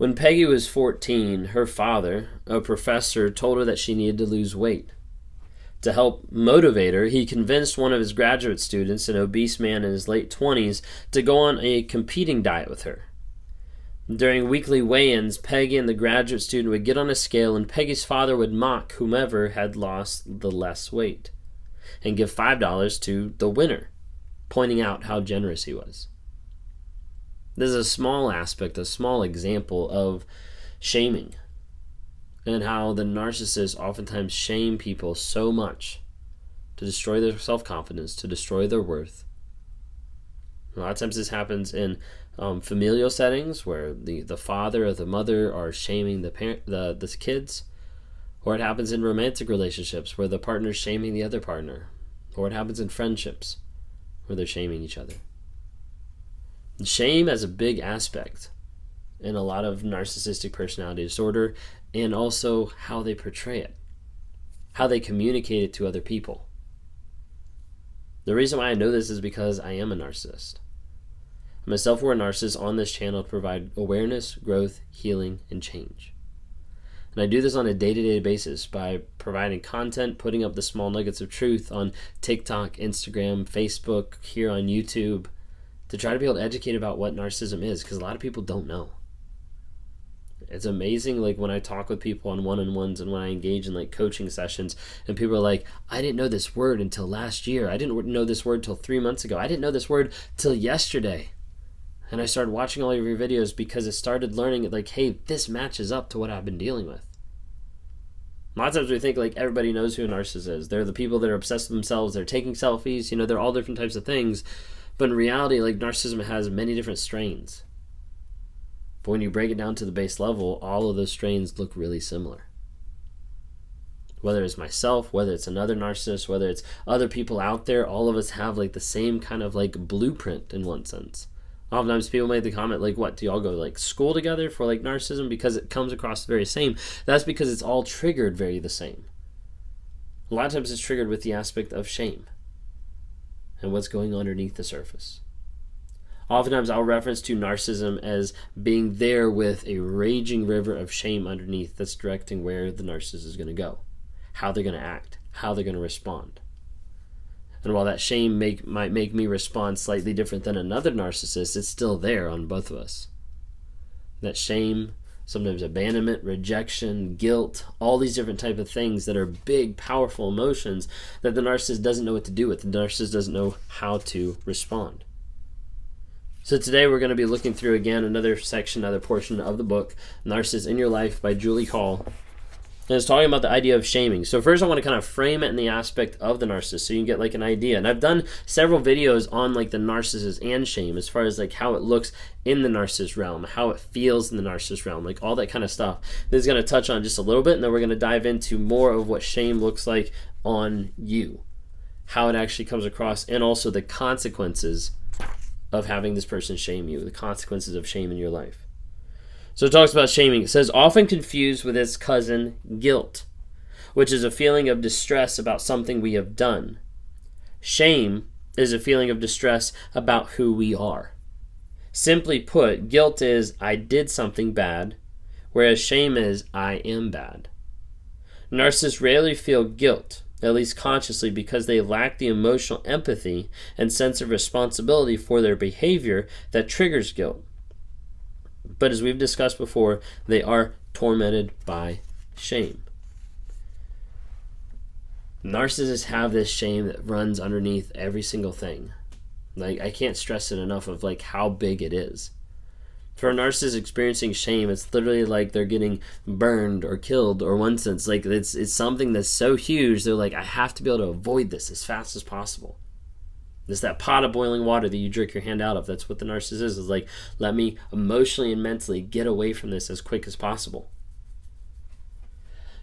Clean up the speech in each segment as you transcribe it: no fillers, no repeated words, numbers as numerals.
When Peggy was 14, her father, a professor, told her that she needed to lose weight. To help motivate her, he convinced one of his graduate students, an obese man in his late 20s, to go on a competing diet with her. During weekly weigh-ins, Peggy and the graduate student would get on a scale, and Peggy's father would mock whomever had lost the less weight and give $5 to the winner, pointing out how generous he was. This is a small aspect, a small example of shaming, and how the narcissists oftentimes shame people so much to destroy their self-confidence, to destroy their worth. A lot of times this happens in familial settings where the father or the mother are shaming the kids, or it happens in romantic relationships where the partner's shaming the other partner, or it happens in friendships where they're shaming each other. Shame has a big aspect in a lot of narcissistic personality disorder, and also how they portray it, how they communicate it to other people. The reason why I know this is because I am a narcissist. I'm a self-aware narcissist on this channel to provide awareness, growth, healing, and change. And I do this on a day-to-day basis by providing content, putting up the small nuggets of truth on TikTok, Instagram, Facebook, here on YouTube, to try to be able to educate about what narcissism is, because a lot of people don't know. It's amazing, like when I talk with people on one-on-ones and when I engage in like coaching sessions, and people are like, I didn't know this word until last year. I didn't know this word till 3 months ago. I didn't know this word till yesterday. And I started watching all of your videos because I started learning like, hey, this matches up to what I've been dealing with. A lot of times we think like everybody knows who a narcissist is. They're the people that are obsessed with themselves. They're taking selfies. They're all different types of things. But in reality, like narcissism has many different strains. But when you break it down to the base level, all of those strains look really similar. Whether it's myself, whether it's another narcissist, whether it's other people out there, all of us have like the same kind of like blueprint in one sense. Oftentimes people make the comment like, what, do y'all go like school together for like narcissism? Because it comes across the very same. That's because it's all triggered very the same. A lot of times it's triggered with the aspect of shame and what's going on underneath the surface. Oftentimes I'll reference to narcissism as being there with a raging river of shame underneath that's directing where the narcissist is going to go, how they're going to act, how they're going to respond. And while that shame might make me respond slightly different than another narcissist, it's still there on both of us. That shame, sometimes abandonment, rejection, guilt, all these different type of things that are big, powerful emotions that the narcissist doesn't know what to do with. The narcissist doesn't know how to respond. So today we're going to be looking through again another section, another portion of the book, Narcissist in Your Life by Julie Hall. And it's talking about the idea of shaming. So first I want to kind of frame it in the aspect of the narcissist so you can get like an idea. And I've done several videos on like the narcissist and shame as far as like how it looks in the narcissist realm, how it feels in the narcissist realm, like all that kind of stuff. This is going to touch on just a little bit, and then we're going to dive into more of what shame looks like on you, how it actually comes across, and also the consequences of having this person shame you, the consequences of shame in your life. So it talks about shaming. It says, often confused with its cousin, guilt, which is a feeling of distress about something we have done. Shame is a feeling of distress about who we are. Simply put, guilt is, I did something bad, whereas shame is, I am bad. Narcissists rarely feel guilt, at least consciously, because they lack the emotional empathy and sense of responsibility for their behavior that triggers guilt. But as we've discussed before, they are tormented by shame. Narcissists have this shame that runs underneath every single thing. Like, I can't stress it enough of like how big it is. For a narcissist experiencing shame, it's literally like they're getting burned or killed, or one sense, like it's something that's so huge, they're like, I have to be able to avoid this as fast as possible. It's that pot of boiling water that you jerk your hand out of. That's what the narcissist is like, let me emotionally and mentally get away from this as quick as possible.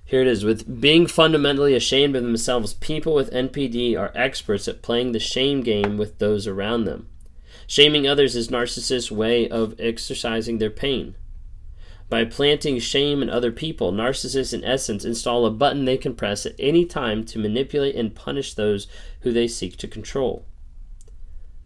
Here it is. With being fundamentally ashamed of themselves, people with NPD are experts at playing the shame game with those around them. Shaming others is narcissists' way of exercising their pain. By planting shame in other people, narcissists in essence install a button they can press at any time to manipulate and punish those who they seek to control.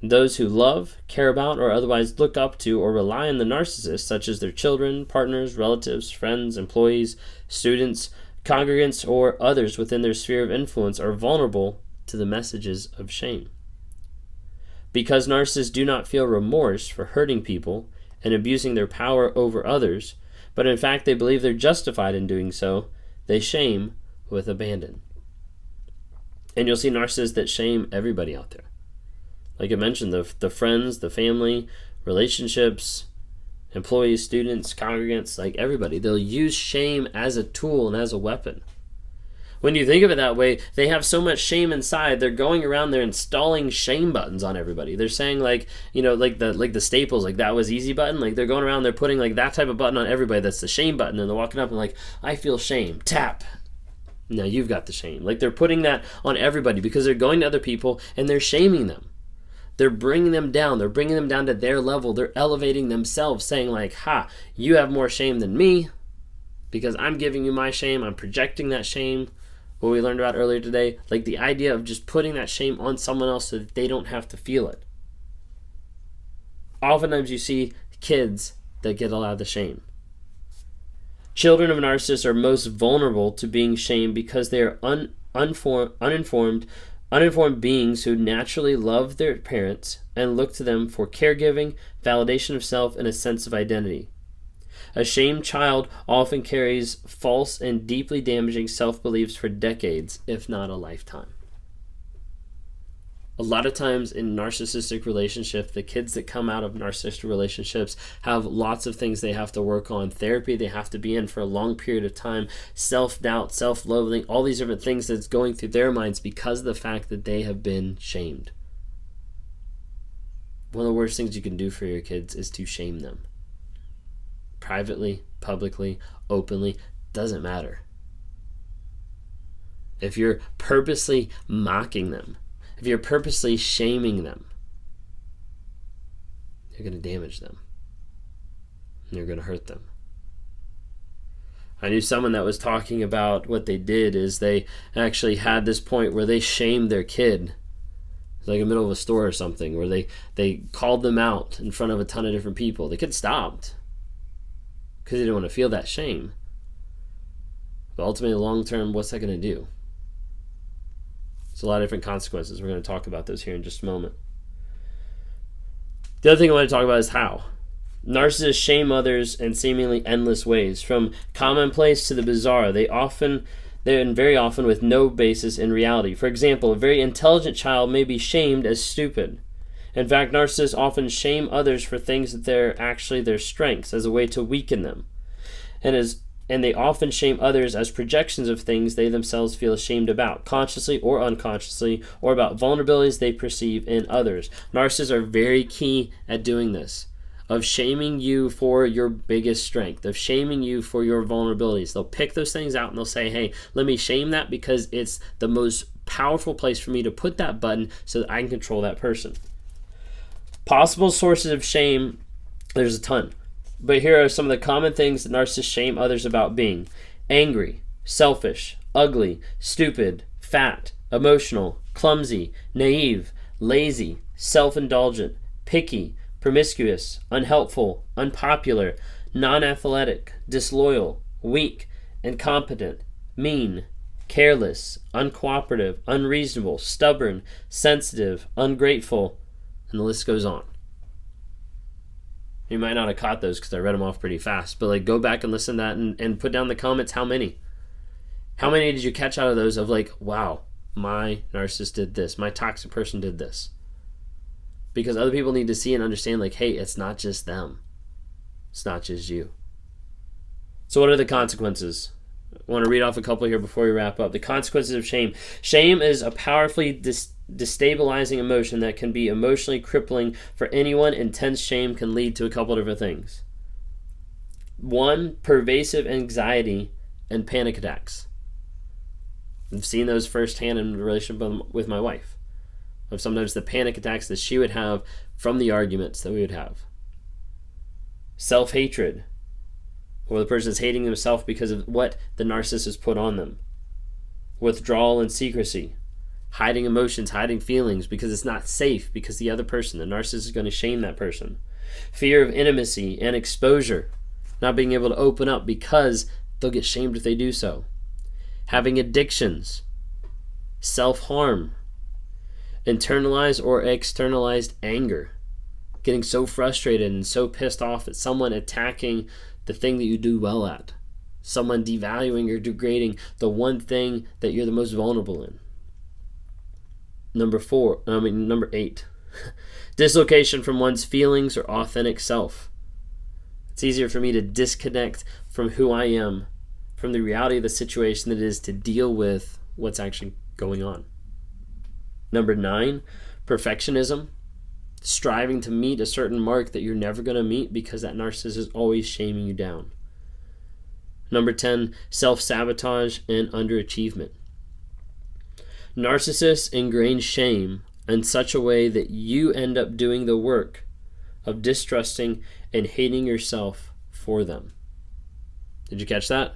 Those who love, care about, or otherwise look up to or rely on the narcissist, such as their children, partners, relatives, friends, employees, students, congregants, or others within their sphere of influence, are vulnerable to the messages of shame. Because narcissists do not feel remorse for hurting people and abusing their power over others, but in fact they believe they're justified in doing so, they shame with abandon. And you'll see narcissists that shame everybody out there. Like I mentioned, the friends, the family, relationships, employees, students, congregants, like everybody. They'll use shame as a tool and as a weapon. When you think of it that way, they have so much shame inside, they're going around there installing shame buttons on everybody. They're saying like the Staples, like that was easy button. Like they're going around, they're putting like that type of button on everybody. That's the shame button. And they're walking up and like, I feel shame. Tap. Now you've got the shame. Like they're putting that on everybody because they're going to other people and they're shaming them. They're bringing them down. They're bringing them down to their level. They're elevating themselves, saying like, ha, you have more shame than me because I'm giving you my shame. I'm projecting that shame. What we learned about earlier today, like the idea of just putting that shame on someone else so that they don't have to feel it. Oftentimes you see kids that get a lot of the shame. Children of narcissists are most vulnerable to being shamed because they are uninformed beings who naturally love their parents and look to them for caregiving, validation of self, and a sense of identity. A shamed child often carries false and deeply damaging self-beliefs for decades, if not a lifetime. A lot of times in narcissistic relationships, the kids that come out of narcissistic relationships have lots of things they have to work on. Therapy they have to be in for a long period of time. Self-doubt, self-loathing, all these different things that's going through their minds because of the fact that they have been shamed. One of the worst things you can do for your kids is to shame them. Privately, publicly, openly, doesn't matter. If you're purposely mocking them, if you're purposely shaming them, you're going to damage them. You're going to hurt them. I knew someone that was talking about what they did is they actually had this point where they shamed their kid. It's like in the middle of a store or something, where they called them out in front of a ton of different people. The kid stopped because they didn't want to feel that shame. But ultimately, long term, what's that going to do? It's a lot of different consequences. We're going to talk about those here in just a moment. The other thing I want to talk about is how. Narcissists shame others in seemingly endless ways. From commonplace to the bizarre, they're very often with no basis in reality. For example, a very intelligent child may be shamed as stupid. In fact, narcissists often shame others for things that they're actually their strengths as a way to weaken them. And they often shame others as projections of things they themselves feel ashamed about, consciously or unconsciously, or about vulnerabilities they perceive in others. Narcissists are very key at doing this, of shaming you for your biggest strength, of shaming you for your vulnerabilities. They'll pick those things out and they'll say, hey, let me shame that because it's the most powerful place for me to put that button so that I can control that person. Possible sources of shame, there's a ton. But here are some of the common things that narcissists shame others about being: angry, selfish, ugly, stupid, fat, emotional, clumsy, naive, lazy, self-indulgent, picky, promiscuous, unhelpful, unpopular, non-athletic, disloyal, weak, incompetent, mean, careless, uncooperative, unreasonable, stubborn, sensitive, ungrateful, and the list goes on. You might not have caught those because I read them off pretty fast, but go back and listen to that and put down in the comments how many. How many did you catch out of those of wow, my narcissist did this, my toxic person did this? Because other people need to see and understand hey, it's not just them. It's not just you. So what are the consequences? I want to read off a couple here before we wrap up. The consequences of shame. Shame is a powerfully destabilizing emotion that can be emotionally crippling for anyone. Intense shame can lead to a couple different things. 1, pervasive anxiety and panic attacks. I've seen those firsthand in relationship with my wife. Of sometimes the panic attacks that she would have from the arguments that we would have. Self-hatred, or the person is hating themselves because of what the narcissist has put on them. Withdrawal and secrecy. hiding emotions, hiding feelings because it's not safe, because the other person, the narcissist, is going to shame that person. Fear of intimacy and exposure, not being able to open up because they'll get shamed if they do so. Having addictions, self-harm, internalized or externalized anger, getting so frustrated and so pissed off at someone attacking the thing that you do well at, someone devaluing or degrading the one thing that you're the most vulnerable in. Number 8, dislocation from one's feelings or authentic self. It's easier for me to disconnect from who I am, from the reality of the situation, than it is to deal with what's actually going on. Number 9, perfectionism. Striving to meet a certain mark that you're never going to meet because that narcissist is always shaming you down. Number 10, self-sabotage and underachievement. Narcissists ingrain shame in such a way that you end up doing the work of distrusting and hating yourself for them. Did you catch that?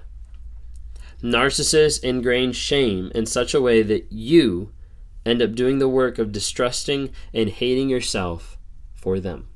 Narcissists ingrain shame in such a way that you end up doing the work of distrusting and hating yourself for them.